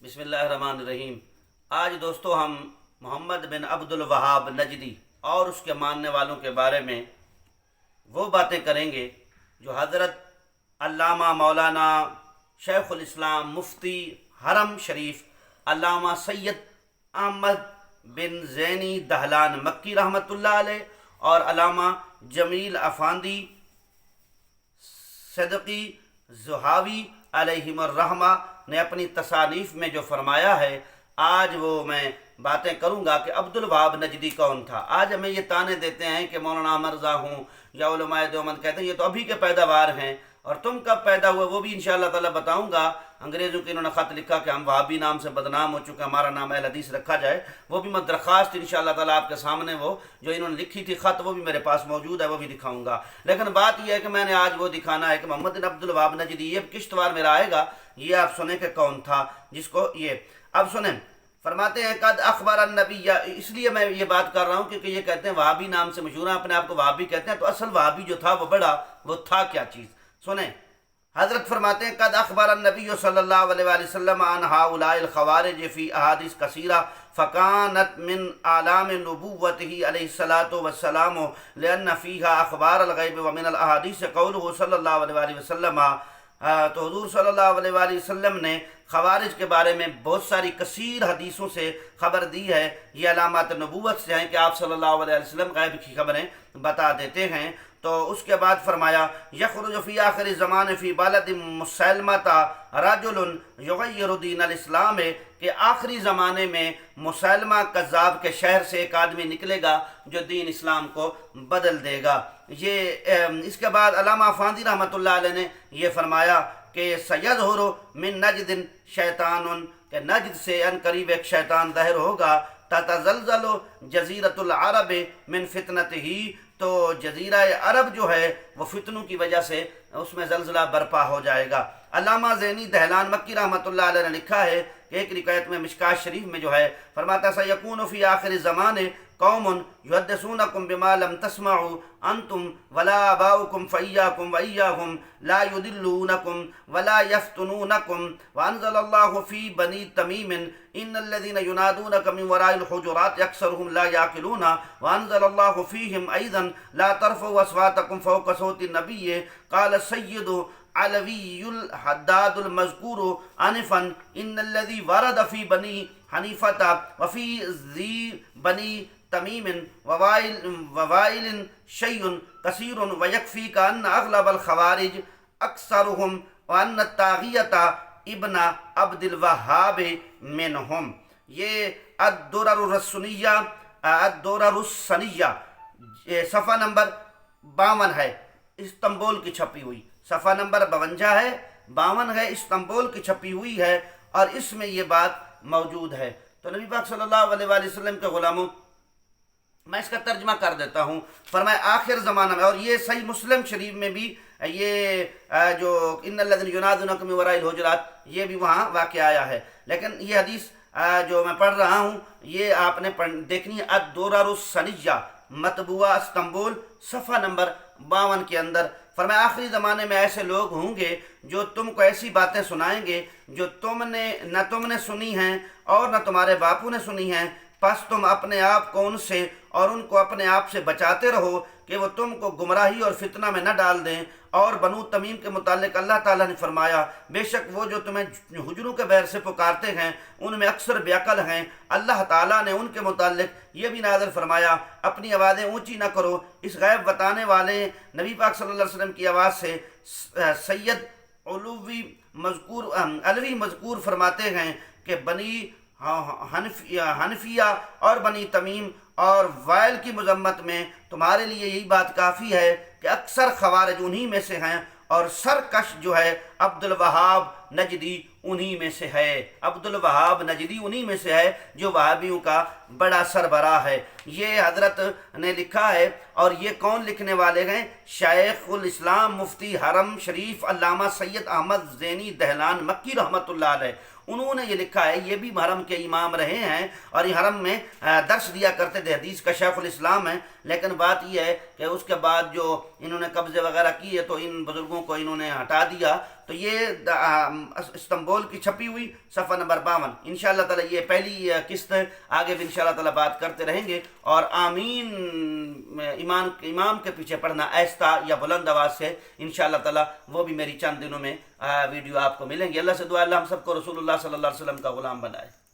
بسم اللہ الرحمن الرحیم۔ آج دوستو ہم محمد بن عبد الوہاب نجدی اور اس کے ماننے والوں کے بارے میں وہ باتیں کریں گے جو حضرت علامہ مولانا شیخ الاسلام مفتی حرم شریف علامہ سید احمد بن زینی دہلان مکی رحمۃ اللہ علیہ اور علامہ جمیل افاندی صدقی زہاوی علیہم الرحمہ نے اپنی تصانیف میں جو فرمایا ہے، آج وہ میں باتیں کروں گا کہ عبد الوہاب نجدی کون تھا۔ آج ہمیں یہ طعنے دیتے ہیں کہ مولانا مرزا ہوں یا علماء دیوبند کہتے ہیں یہ تو ابھی کے پیداوار ہیں، اور تم کب پیدا ہوئے وہ بھی انشاءاللہ تعالی بتاؤں گا۔ انگریزوں کے انہوں نے خط لکھا کہ ہم وہابی نام سے بدنام ہو چکے، ہمارا نام اہل حدیث رکھا جائے، وہ بھی میں درخواست انشاءاللہ تعالی آپ کے سامنے وہ جو انہوں نے لکھی تھی خط وہ بھی میرے پاس موجود ہے، وہ بھی دکھاؤں گا۔ لیکن بات یہ ہے کہ میں نے آج وہ دکھانا ہے کہ محمد بن عبد الوہاب نجدی، یہ کشتوار میرا آئے گا، یہ آپ سنیں کہ کون تھا جس کو یہ اب سنیں۔ فرماتے ہیں قد اخبر النبی، اس لیے میں یہ بات کر رہا ہوں کیونکہ یہ کہتے ہیں وہابی نام سے مشہور ہیں، اپنے آپ کو وہابی کہتے ہیں، تو اصل وہابی جو تھا وہ تھا کیا چیز سنیں۔ حضرت فرماتے ہیں قد اخبر النبی صلی اللہ علیہ وآلہ وسلم عن هؤلاء الخوارج فی احادیث کثیرہ فکانت من اعلام نبوته علیہ الصلاۃ والسلام لأن فیہا اخبار الغیب ومن الاحادیث قولہ صلی اللہ علیہ وآلہ وسلم۔ تو حضور صلی اللہ علیہ وآلہ وسلم نے خوارج کے بارے میں بہت ساری کثیر حدیثوں سے خبر دی ہے، یہ علامات نبوت سے ہیں کہ آپ صلی اللہ علیہ وسلم غیب کی خبریں بتا دیتے ہیں۔ تو اس کے بعد فرمایا یخرج فی آخر زمان فی بلد مسلمۃ رجل یغیر دین الاسلام، کہ آخری زمانے میں مسلمہ کذاب کے شہر سے ایک آدمی نکلے گا جو دین اسلام کو بدل دے گا۔ یہ اس کے بعد علامہ افاندی رحمۃ اللہ علیہ نے یہ فرمایا کہ سیظہر من نجد شیطان، کہ نجد سے ان قریب ایک شیطان ظاہر ہوگا، تتزلزل جزیرۃ العرب من فتنتہ، تو جزیرہ عرب جو ہے وہ فتنوں کی وجہ سے اس میں زلزلہ برپا ہو جائے گا۔ علامہ زینی دہلان مکی رحمۃ اللہ علیہ نے لکھا ہے کہ ایک روایت میں مشکات شریف میں جو ہے فرماتا سیکون فی آخر زمان قوم یحدثونکم بما لم تسمعوا انتم ولا آباؤکم فایاکم وایاہم لا یضلونکم ولا یفتنونکم، وانزل اللہ فی بنی تمیم ان الذین ینادونک من وراء الحجرات اکثرهم لا یعقلون، وانزل اللہ فیہم ایضا لا ترفعوا اصواتکم فوق صوت النبی، قال السید علوی الحداد المذکور آنفا ان الذی ورد فی بنی حنیفۃ وفی ذی بنی تمیم ووائل شیء کثیر ویکفیک ان اغلب الخوارج اکثرهم وان الطاغیۃ ابن عبد الوہاب منہم۔ یہ الدرر السنیہ صفحہ نمبر 52 ہے، استنبول کی چھپی ہوئی، صفحہ نمبر 52 ہے، 52 ہے، استنبول کی چھپی ہوئی ہے، اور اس میں یہ بات موجود ہے۔ تو نبی پاک صلی اللہ علیہ وآلہ وسلم کے غلاموں، میں اس کا ترجمہ کر دیتا ہوں، فرمایا آخر زمانہ میں، اور یہ صحیح مسلم شریف میں بھی یہ جو ان الذین ینادونکم من وراء الحجرات یہ بھی وہاں واقع آیا ہے، لیکن یہ حدیث جو میں پڑھ رہا ہوں یہ آپ نے دیکھنی ہے الدرر السنیہ مطبوعہ استنبول صفحہ نمبر 52 کے اندر۔ فرمایا آخری زمانے میں ایسے لوگ ہوں گے جو تم کو ایسی باتیں سنائیں گے جو نہ تم نے سنی ہیں اور نہ تمہارے باپو نے سنی ہیں، پس تم اپنے آپ کو ان سے اور ان کو اپنے آپ سے بچاتے رہو کہ وہ تم کو گمراہی اور فتنہ میں نہ ڈال دیں۔ اور بنو تمیم کے متعلق اللہ تعالیٰ نے فرمایا بے شک وہ جو تمہیں حجروں کے بیر سے پکارتے ہیں ان میں اکثر بے عقل ہیں۔ اللہ تعالیٰ نے ان کے متعلق یہ بھی نازل فرمایا اپنی آوازیں اونچی نہ کرو، اس غیب بتانے والے نبی پاک صلی اللہ علیہ وسلم کی آواز سے سید علوی مذکور فرماتے ہیں کہ بنی حنفیہ اور بنی تمیم اور وائل کی مذمت میں تمہارے لیے یہی بات کافی ہے کہ اکثر خوارج انہی میں سے ہیں، اور سرکش جو ہے عبد الوہاب نجدی انہی میں سے ہے، عبد الوہاب نجدی انہی میں سے ہے جو وہابیوں کا بڑا سربراہ ہے۔ یہ حضرت نے لکھا ہے، اور یہ کون لکھنے والے ہیں؟ شیخ الاسلام مفتی حرم شریف علامہ سید احمد زینی دہلان مکی رحمۃ اللہ علیہ، انہوں نے یہ لکھا ہے۔ یہ بھی حرم کے امام رہے ہیں اور یہ حرم میں درس دیا کرتے تھے، حدیث کا شیخ الاسلام ہے، لیکن بات یہ ہے کہ اس کے بعد جو انہوں نے قبضے وغیرہ کیے تو ان بزرگوں کو انہوں نے ہٹا دیا، تو یہ استنبول کی چھپی ہوئی صفحہ نمبر 52. انشاءاللہ تعالی یہ پہلی قسط ہے. آگے بھی انشاءاللہ تعالی بات کرتے رہیں گے. اور آمین امام کے پیچھے پڑھنا آہستہ یا بلند آواز سے انشاءاللہ تعالی وہ بھی میری چند دنوں میں ویڈیو آپ کو ملیں گے. اللہ سے دعا اللہ ہم سب کو رسول اللہ صلی اللہ علیہ وسلم کا غلام بنائے.